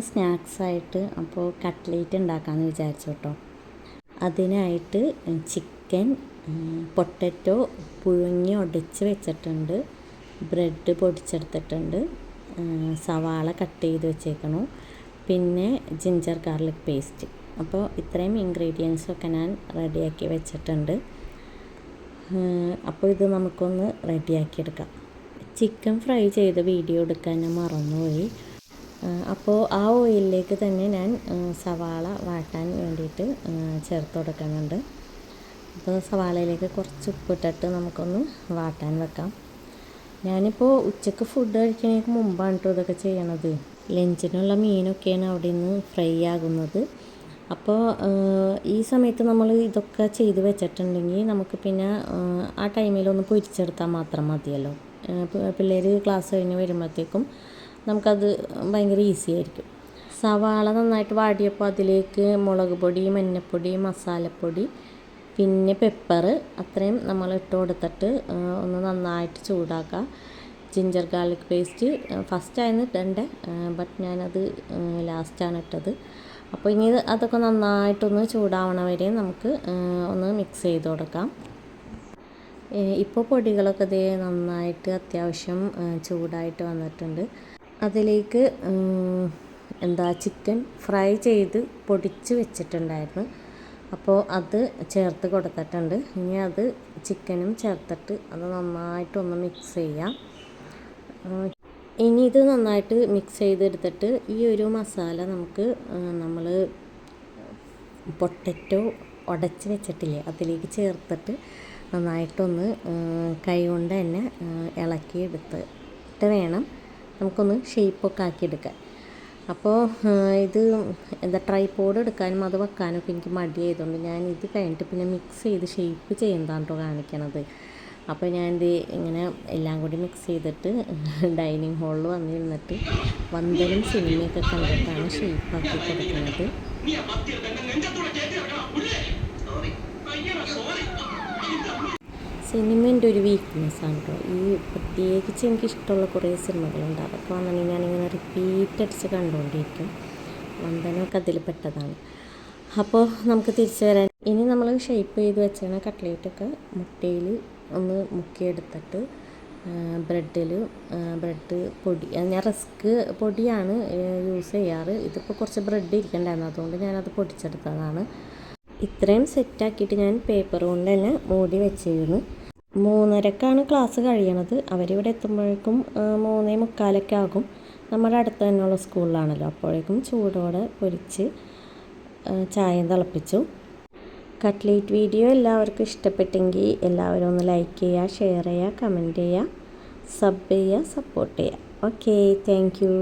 സ്നാക്സായിട്ട് അപ്പോൾ കട്ട്ലേറ്റ് ഉണ്ടാക്കാമെന്ന് വിചാരിച്ചു കേട്ടോ. അതിനായിട്ട് ചിക്കൻ, പൊട്ടറ്റോ പുഴുങ്ങി ഉടച്ച് വെച്ചിട്ടുണ്ട്, ബ്രെഡ് പൊടിച്ചെടുത്തിട്ടുണ്ട്, സവാള കട്ട് ചെയ്ത് വെച്ചേക്കണു, പിന്നെ ജിഞ്ചർ ഗാർലിക് പേസ്റ്റ്. അപ്പോൾ ഇത്രയും ഇൻഗ്രീഡിയൻസൊക്കെ ഞാൻ റെഡിയാക്കി വെച്ചിട്ടുണ്ട്. അപ്പോൾ ഇത് നമുക്കൊന്ന് റെഡിയാക്കിയെടുക്കാം. ചിക്കൻ ഫ്രൈ ചെയ്ത് വീഡിയോ എടുക്കാൻ ഞാൻ മറന്നുപോയി. അപ്പോൾ ആ ഓയിലിലേക്ക് തന്നെ ഞാൻ സവാള വാട്ടാൻ വേണ്ടിയിട്ട് ചേർത്ത് കൊടുക്കുന്നുണ്ട്. അപ്പോൾ സവാളയിലേക്ക് കുറച്ച് ഉപ്പിട്ടിട്ട് നമുക്കൊന്ന് വാട്ടാൻ വെക്കാം. ഞാനിപ്പോൾ ഉച്ചയ്ക്ക് ഫുഡ് കഴിക്കുന്നതിന് മുമ്പാണ് കേട്ടോ ഇതൊക്കെ ചെയ്യണത്. ലഞ്ചിനുള്ള മീനൊക്കെയാണ് അവിടെ നിന്ന് ഫ്രൈ ആകുന്നത്. അപ്പോൾ ഈ സമയത്ത് നമ്മൾ ഇതൊക്കെ ചെയ്ത് വെച്ചിട്ടുണ്ടെങ്കിൽ നമുക്ക് പിന്നെ ആ ടൈമിലൊന്ന് പൊരിച്ചെടുത്താൽ മാത്രം മതിയല്ലോ. പിള്ളേർ ക്ലാസ് കഴിഞ്ഞ് വരുമ്പോഴത്തേക്കും നമുക്കത് ഭയങ്കര ഈസി ആയിരിക്കും. സവാള നന്നായിട്ട് വാടിയപ്പോൾ അതിലേക്ക് മുളക് പൊടി, മഞ്ഞൾപ്പൊടി, മസാലപ്പൊടി, പിന്നെ പെപ്പർ അത്രയും നമ്മൾ ഇട്ട് കൊടുത്തിട്ട് ഒന്ന് നന്നായിട്ട് ചൂടാക്കുക. ജിഞ്ചർ ഗാർലിക് പേസ്റ്റ് ഫസ്റ്റായിരുന്നു ഇടേണ്ടത്, ബട്ട് ഞാനത് ലാസ്റ്റാണ് ഇട്ടത്. അപ്പോൾ ഇനി അതൊക്കെ നന്നായിട്ടൊന്ന് ചൂടാവണ വരെ നമുക്ക് ഒന്ന് മിക്സ് ചെയ്ത് കൊടുക്കാം. ഇപ്പോൾ പൊടികളൊക്കെ ദേ നന്നായിട്ട് അത്യാവശ്യം ചൂടായിട്ട് വന്നിട്ടുണ്ട്. അതിലേക്ക് ചിക്കൻ ഫ്രൈ ചെയ്ത് പൊടിച്ച് വെച്ചിട്ടുണ്ടായിരുന്നു, അപ്പോൾ അത് ചേർത്ത് കൊടുത്തിട്ടുണ്ട്. ഇനി അത് ചിക്കനും ചേർത്തിട്ട് അത് നന്നായിട്ടൊന്ന് മിക്സ് ചെയ്യാം. ഇനി ഇത് നന്നായിട്ട് മിക്സ് ചെയ്തെടുത്തിട്ട് ഈ ഒരു മസാല നമുക്ക് നമ്മൾ പൊട്ടറ്റോ ഉടച്ച് വെച്ചിട്ടില്ലേ അതിലേക്ക് ചേർത്തിട്ട് നന്നായിട്ടൊന്ന് കൈ കൊണ്ട് തന്നെ ഇളക്കി എടുത്തിട്ട് വേണം നമുക്കൊന്ന് ഷേപ്പൊക്കെ ആക്കിയെടുക്കാൻ. അപ്പോൾ ഇത് ട്രൈപോഡ് എടുക്കാനും അത് വെക്കാനൊക്കെ എനിക്ക് മടിയായതുകൊണ്ട് ഞാൻ ഇത് കഴിഞ്ഞിട്ട് പിന്നെ മിക്സ് ചെയ്ത് ഷേപ്പ് ചെയ്യുന്നതാണ് കേട്ടോ കാണിക്കണത്. അപ്പോൾ ഞാൻ ഇത് ഇങ്ങനെ എല്ലാം കൂടി മിക്സ് ചെയ്തിട്ട് ഡൈനിങ് ഹാളിൽ വന്നിരുന്നിട്ട് വന്തലും സിനിമയൊക്കെ കണ്ടിട്ടാണ് ഷേപ്പാക്കി കൊടുക്കുന്നത്. സിനിമേൻ്റെ ഒരു വീക്ക്നെസ്സാണ് കേട്ടോ. ഈ പ്രത്യേകിച്ച് എനിക്കിഷ്ടമുള്ള കുറേ സിനിമകളുണ്ട്, അതൊക്കെ വന്നിട്ടുണ്ടെങ്കിൽ ഞാനിങ്ങനെ റിപ്പീറ്റ് അടിച്ച് കണ്ടുകൊണ്ടിരിക്കും. വന്ദനമൊക്കെ അതിൽ പെട്ടതാണ്. അപ്പോൾ നമുക്ക് തിരിച്ചു വരാൻ, ഇനി നമ്മൾ ഷേപ്പ് ചെയ്ത് വെച്ചാണ് കട്ട്ലേറ്റൊക്കെ മുട്ടയിൽ ഒന്ന് മുക്കിയെടുത്തിട്ട് ബ്രെഡ് പൊടി, ഞാൻ റസ്ക് പൊടിയാണ് യൂസ് ചെയ്യാറ്. ഇതിപ്പോൾ കുറച്ച് ബ്രെഡ് ഇരിക്കണ്ടായിരുന്നു, അതുകൊണ്ട് ഞാനത് പൊടിച്ചെടുത്തതാണ്. ഇത്രയും സെറ്റാക്കിയിട്ട് ഞാൻ പേപ്പർ കൊണ്ട് തന്നെ മൂടി വെച്ചിരുന്നു. 3:30ക്കാണ് ക്ലാസ് കഴിയണത്. അവരിവിടെ എത്തുമ്പോഴേക്കും 3:45 ആകും. നമ്മുടെ അടുത്ത് തന്നെയുള്ള സ്കൂളിലാണല്ലോ. അപ്പോഴേക്കും ചൂടോടെ പൊരിച്ച് ചായ തിളപ്പിച്ചു. കട്ട്ലേറ്റ് വീഡിയോ എല്ലാവർക്കും ഇഷ്ടപ്പെട്ടെങ്കിൽ എല്ലാവരും ഒന്ന് ലൈക്ക് ചെയ്യുക, ഷെയർ ചെയ്യുക, കമൻറ്റ് ചെയ്യുക, സബ് ചെയ്യുക, സപ്പോർട്ട് ചെയ്യുക. Okay, thank you.